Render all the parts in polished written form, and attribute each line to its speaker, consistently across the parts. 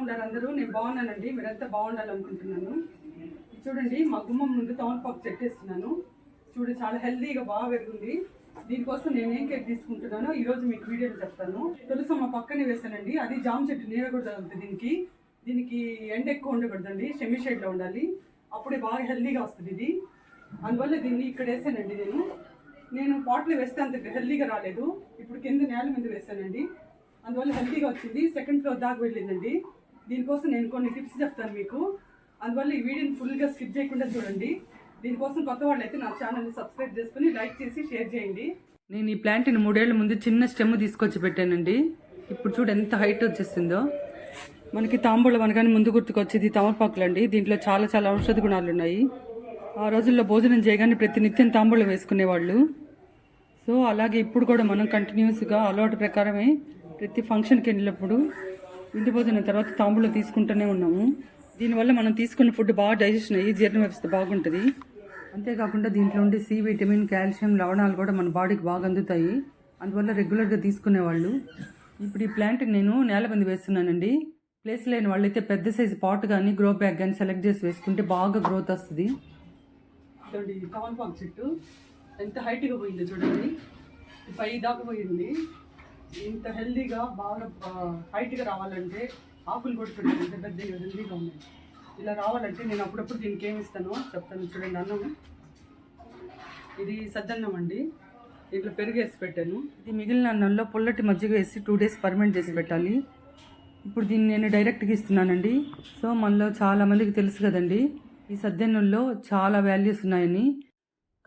Speaker 1: ఉన్నారు అందరూ? నేను బాగున్నానండి. మీరంతా బాగుండాలనుకుంటున్నాను. చూడండి, మా గుమ్మం ముందు తమలపాకు చెట్టేస్తున్నాను. చూడు, చాలా హెల్తీగా బాగా పెరుగుంది. దీనికోసం నేను ఏం కేర్ తీసుకుంటున్నానో ఈరోజు మీకు వీడియోలో చెప్తాను. తెలుసు, మా పక్కనే వేసానండి. అది జామ చెట్టు, నీడ కూడా తగులుతుంది. దీనికి ఎండ ఎక్కువ ఉండకూడదండి, సెమీ షేడ్లో ఉండాలి. అప్పుడే బాగా హెల్తీగా వస్తుంది ఇది. అందువల్ల దీన్ని ఇక్కడ వేసానండి. నేను పాట్లో వేస్తే అంత హెల్తీగా రాలేదు. ఇప్పుడు కింద నేల మీద వేసానండి, అందువల్ల హెల్తీగా వచ్చింది. సెకండ్ ఫ్లోర్ దాకా వెళ్ళిందండి. దీనికోసం నేను కొన్ని టిప్స్ చెప్తాను మీకు. అందువల్ల ఈ వీడియోని ఫుల్గా స్కిప్ చేయకుండా చూడండి. దీనికోసం కొత్త వాళ్ళు అయితే నా ఛానల్ని సబ్స్క్రైబ్ చేసుకుని లైక్ చేసి షేర్ చేయండి. నేను ఈ ప్లాంట్ని 3 ఏళ్ల ముందు చిన్న స్టెమ్ తీసుకొచ్చి పెట్టానండి. ఇప్పుడు చూడు ఎంత హైట్ వచ్చేసిందో. మనకి తాంబూలం అనగానే ముందు గుర్తుకొచ్చేది తమలపాకులు అండి. దీంట్లో చాలా చాలా ఔషధ గుణాలు ఉన్నాయి. ఆ రోజుల్లో భోజనం చేయగానే ప్రతినిత్యం తాంబూలం వేసుకునేవాళ్ళు. సో అలాగే ఇప్పుడు కూడా మనం కంటిన్యూస్గా అలవాటు ప్రకారమే ప్రతి ఫంక్షన్కి వెళ్ళినప్పుడు ఇంటి భోజనం తర్వాత తాంబూలం తీసుకుంటూనే ఉన్నాము. దీనివల్ల మనం తీసుకున్న ఫుడ్ బాగా డైజెషన్ అయ్యి జీర్ణ వ్యవస్థ బాగుంటుంది. అంతేకాకుండా దీంట్లో ఉండే సి విటమిన్, కాల్షియం, లవణాలు కూడా మన బాడీకి బాగా అందుతాయి. అందువల్ల రెగ్యులర్గా తీసుకునేవాళ్ళు. ఇప్పుడు ఈ ప్లాంట్కి నేను నేల మీద వేస్తున్నానండి. ప్లేస్ లేని వాళ్ళైతే పెద్ద సైజు పాట్ కానీ గ్రో బ్యాగ్ కానీ సెలెక్ట్ చేసి వేసుకుంటే బాగా గ్రోత్ వస్తుంది. చూడండి, తమలపాకు చెట్టు ఎంత హైట్గా పోయిందో చూడండి. పై దాకా పోయింది. ఇంత హెల్దీగా బాగా హైట్గా రావాలంటే ఆకులు కూడా చూడండి ఎంత పెద్ద హెల్దీగా ఉన్నాయి. ఇలా రావాలంటే నేను అప్పుడప్పుడు దీనికి ఏమి ఇస్తానో చెప్తాను. చూడండి, అన్నం ఇది సజ్జన్నం అండి. దీంట్లో పెరుగు వేసి పెట్టాను. ఇది మిగిలిన అన్నంలో పుల్లటి మజ్జిగ వేసి 2 days పర్మనెంట్ చేసి పెట్టాలి. ఇప్పుడు దీన్ని నేను డైరెక్ట్గా ఇస్తున్నానండి. సో మనలో చాలామందికి తెలుసు కదండి, ఈ సజ్జన్నంలో చాలా వాల్యూస్ ఉన్నాయని.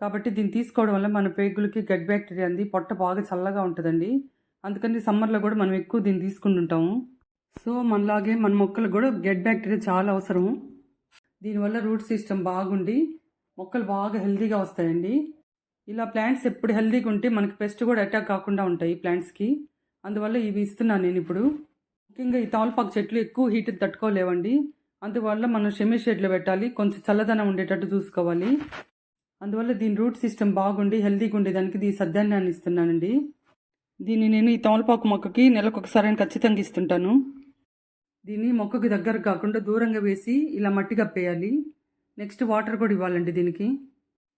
Speaker 1: కాబట్టి దీన్ని తీసుకోవడం వల్ల మన పేగులకి గట్ బ్యాక్టీరియా అంది, పొట్ట బాగా చల్లగా ఉంటుందండి. అందుకని సమ్మర్లో కూడా మనం ఎక్కువ దీన్ని తీసుకుంటుంటాము. సో మనలాగే మన మొక్కలకు కూడా గట్ బ్యాక్టీరియా చాలా అవసరం. దీనివల్ల రూట్ సిస్టమ్ బాగుండి మొక్కలు బాగా హెల్తీగా వస్తాయండి. ఇలా ప్లాంట్స్ ఎప్పుడు హెల్తీగా ఉంటే మనకి పెస్ట్ కూడా అటాక్ కాకుండా ఉంటాయి ప్లాంట్స్కి. అందువల్ల ఇవి ఇస్తున్నాను నేను ఇప్పుడు. ముఖ్యంగా ఈ తమలపాకు చెట్లు ఎక్కువ హీట్ తట్టుకోలేవండి. అందువల్ల మనం సెమీ షేడ్లో పెట్టాలి, కొంచెం చల్లదనం ఉండేటట్టు చూసుకోవాలి. అందువల్ల దీని రూట్ సిస్టమ్ బాగుండి హెల్తీగా ఉండేదానికి ఈ సద్ధాన్యాన్ని ఇస్తున్నానండి. దీన్ని నేను ఈ తమలపాకు మొక్కకి నెలకు ఒకసారి ఖచ్చితంగా ఇస్తుంటాను. దీన్ని మొక్కకి దగ్గర కాకుండా దూరంగా వేసి ఇలా మట్టి కప్పేయాలి. నెక్స్ట్ వాటర్ కూడా ఇవ్వాలండి దీనికి.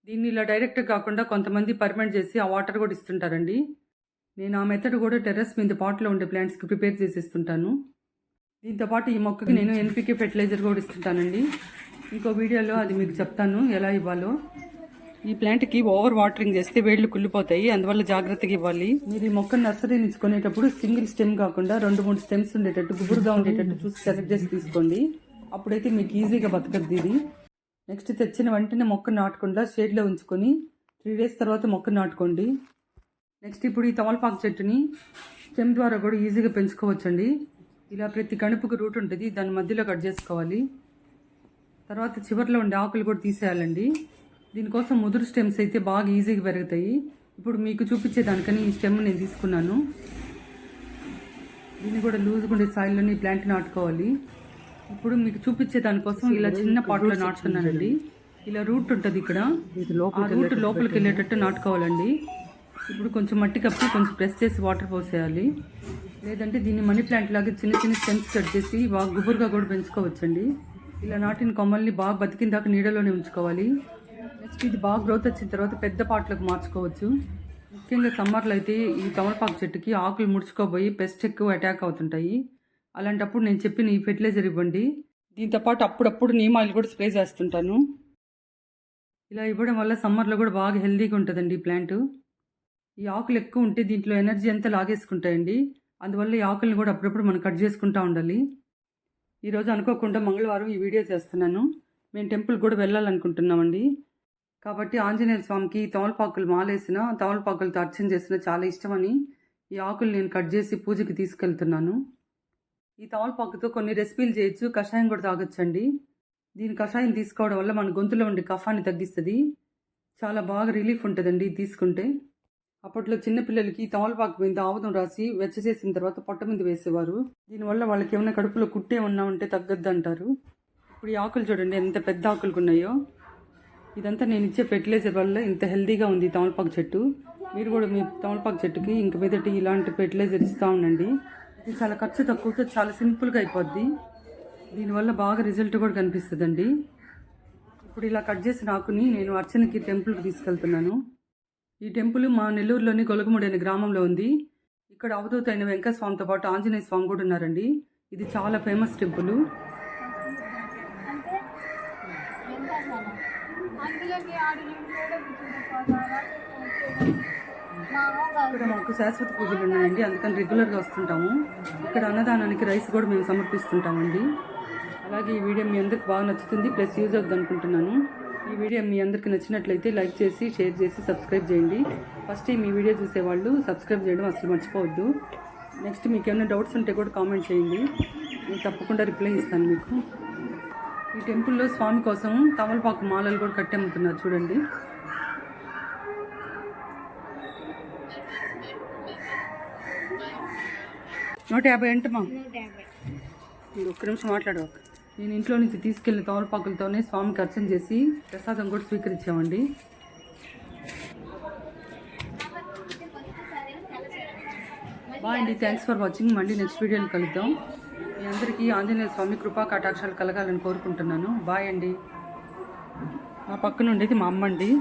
Speaker 1: దీన్ని ఇలా డైరెక్ట్ కాకుండా కొంతమంది పర్మనెంట్ చేసి ఆ వాటర్ కూడా ఇస్తుంటారండి. నేను ఆ మెథడ్ కూడా టెర్రస్ మీద పాట్లో ఉండే ప్లాంట్స్కి ప్రిపేర్ చేసి ఇస్తుంటాను. దీంతోపాటు ఈ మొక్కకి నేను NPK ఫెర్టిలైజర్ కూడా ఇస్తుంటానండి. ఇంకో వీడియోలో అది మీకు చెప్తాను ఎలా ఇవ్వాలో. ఈ ప్లాంట్కి ఓవర్ వాటరింగ్ చేస్తే వేళ్ళు కుళ్ళిపోతాయి, అందువల్ల జాగ్రత్తగా ఇవ్వాలి. మీరు ఈ మొక్కను నర్సరీ నుంచి కొనేటప్పుడు సింగిల్ స్టెమ్ కాకుండా 2-3 స్టెమ్స్ ఉండేటట్టు, గుబురుగా ఉండేటట్టు చూసి సెలెక్ట్ చేసి తీసుకోండి. అప్పుడైతే మీకు ఈజీగా బతకద్ది ఇది. నెక్స్ట్ తెచ్చిన వెంటనే మొక్క నాటకుండా షేడ్లో ఉంచుకొని 3 days తర్వాత మొక్క నాటుకోండి. నెక్స్ట్ ఇప్పుడు ఈ తమలపాకు చెట్టుని స్టెమ్ ద్వారా కూడా ఈజీగా పెంచుకోవచ్చండి. ఇలా ప్రతి కణుపుకి రూట్ ఉంటుంది, దాని మధ్యలో కట్ చేసుకోవాలి. తర్వాత చివరిలో ఉండే ఆకులు కూడా తీసేయాలండి. దీనికోసం ముదురు స్టెమ్స్ అయితే బాగా ఈజీగా పెరుగుతాయి. ఇప్పుడు మీకు చూపించేదానికని ఈ స్టెమ్ నేను తీసుకున్నాను. దీన్ని కూడా లూజ్గా ఉండే సాయిల్లోని ఈ ప్లాంట్ నాటుకోవాలి. ఇప్పుడు మీకు చూపించే దానికోసం ఇలా చిన్న పాట్లో నాటుకున్నానండి. ఇలా రూట్ ఉంటుంది ఇక్కడ, ఆ రూట్ లోపలికి వెళ్ళేటట్టు నాటుకోవాలండి. ఇప్పుడు కొంచెం మట్టి కప్పి కొంచెం ప్రెస్ చేసి వాటర్ పోసేయాలి. లేదంటే దీన్ని మనీ ప్లాంట్ లాగా చిన్న చిన్న స్టెమ్స్ కట్ చేసి బాగా గుబురుగా కూడా పెంచుకోవచ్చండి. ఇలా నాటిన కొమ్మల్ని బాగా బతికిన దాకా నీడలోనే ఉంచుకోవాలి. నెక్స్ట్ ఇది బాగా గ్రోత్ వచ్చిన తర్వాత పెద్ద పాటలకు మార్చుకోవచ్చు. ముఖ్యంగా సమ్మర్లో అయితే ఈ తమలపాకు చెట్టుకి ఆకులు ముడుచుకోబోయి పెస్ట్ ఎక్కువ అటాక్ అవుతుంటాయి. అలాంటప్పుడు నేను చెప్పిన ఈ ఫెర్టిలైజర్ ఇవ్వండి. దీంతోపాటు అప్పుడప్పుడు నీమ్ ఆయిల్ కూడా స్ప్రే చేస్తుంటాను. ఇలా ఇవ్వడం వల్ల సమ్మర్లో కూడా బాగా హెల్తీగా ఉంటుందండి ఈ ప్లాంట్. ఈ ఆకులు ఎక్కువ ఉంటే దీంట్లో ఎనర్జీ అంతా లాగేసుకుంటాయండి. అందువల్ల ఈ ఆకులను కూడా అప్పుడప్పుడు మనం కట్ చేసుకుంటూ ఉండాలి. ఈరోజు అనుకోకుండా మంగళవారం ఈ వీడియో చేస్తున్నాను. మేము టెంపుల్ కూడా వెళ్ళాలనుకుంటున్నామండి. కాబట్టి ఆంజనేయ స్వామికి తమలపాకులు మాలేసిన, తమలపాకులతో అర్చన చేసిన చాలా ఇష్టమని ఈ ఆకులు నేను కట్ చేసి పూజకి తీసుకెళ్తున్నాను. ఈ తమలపాకుతో కొన్ని రెసిపీలు చేయొచ్చు, కషాయం కూడా తాగొచ్చండి. దీని కషాయం తీసుకోవడం వల్ల మన గొంతులో ఉండే కఫాన్ని తగ్గిస్తుంది. చాలా బాగా రిలీఫ్ ఉంటుందండి తీసుకుంటే. అప్పట్లో చిన్నపిల్లలకి తమలపాకు మీద ఆముదం రాసి వెచ్చ చేసిన తర్వాత పొట్ట మీద వేసేవారు. దీనివల్ల వాళ్ళకి ఏమైనా కడుపులో కుట్టే ఉన్నా ఉంటే తగ్గద్దు అంటారు. ఇప్పుడు ఈ ఆకులు చూడండి ఎంత పెద్ద ఆకులు ఉన్నాయో. ఇదంతా నేను ఇచ్చే ఫెర్టిలైజర్ వల్ల ఇంత హెల్తీగా ఉంది తమలపాకు చెట్టు. మీరు కూడా మీ తమలపాకు చెట్టుకి ఇంక మీదటి ఇలాంటి ఫెర్టిలైజర్ ఇస్తూ ఉండండి. ఇది చాలా ఖర్చు తక్కువతో చాలా సింపుల్గా అయిపోద్ది. దీనివల్ల బాగా రిజల్ట్ కూడా కనిపిస్తుందండి. ఇప్పుడు ఇలా కట్ చేసిన ఆకుని నేను అర్చనకి టెంపుల్కి తీసుకెళ్తున్నాను. ఈ టెంపుల్ మా నెల్లూరులోని గొలగముడి అనే గ్రామంలో ఉంది. ఇక్కడ అవధూత అయిన వెంకట స్వామితో పాటు ఆంజనేయ స్వామి కూడా ఉన్నారండి. ఇది చాలా ఫేమస్ టెంపుల్. ఇక్కడ మాకు శాశ్వత పూజలు ఉన్నాయండి, అందుకని రెగ్యులర్గా వస్తుంటాము. ఇక్కడ అన్నదానానికి రైస్ కూడా మేము సమర్పిస్తుంటామండి. అలాగే ఈ వీడియో మీ అందరికి బాగా నచ్చుతుంది, ప్లస్ యూజ్ అవుతుంది అనుకుంటున్నాను. ఈ వీడియో మీ అందరికి నచ్చినట్లయితే లైక్ చేసి, షేర్ చేసి, సబ్స్క్రైబ్ చేయండి. ఫస్ట్ టైం ఈ వీడియో చూసేవాళ్ళు సబ్స్క్రైబ్ చేయడం అసలు మర్చిపోవద్దు. నెక్స్ట్ మీకు ఏమైనా డౌట్స్ ఉంటే కూడా కామెంట్ చేయండి, నేను తప్పకుండా రిప్లై ఇస్తాను మీకు. ఈ టెంపుల్లో స్వామి కోసం తమలపాకు మాలలు కూడా కట్టి అమ్ముతున్నారు చూడండి. ₹150 అంటమా? ఒక్క నిమిషం మాట్లాడు. నేను ఇంట్లో నుంచి తీసుకెళ్ళిన తమలపాకులతోనే స్వామికి అర్చన చేసి ప్రసాదం కూడా స్వీకరించామండి. బాయ్ అండి, థ్యాంక్స్ ఫర్ వాచింగ్. మళ్ళీ నెక్స్ట్ వీడియోని కలుద్దాం. మీ అందరికీ ఆంజనేయ స్వామి కృపా కటాక్షాలు కలగాలని కోరుకుంటున్నాను. బాయ్ అండి. మా పక్కన ఉండేది మా అమ్మ అండి.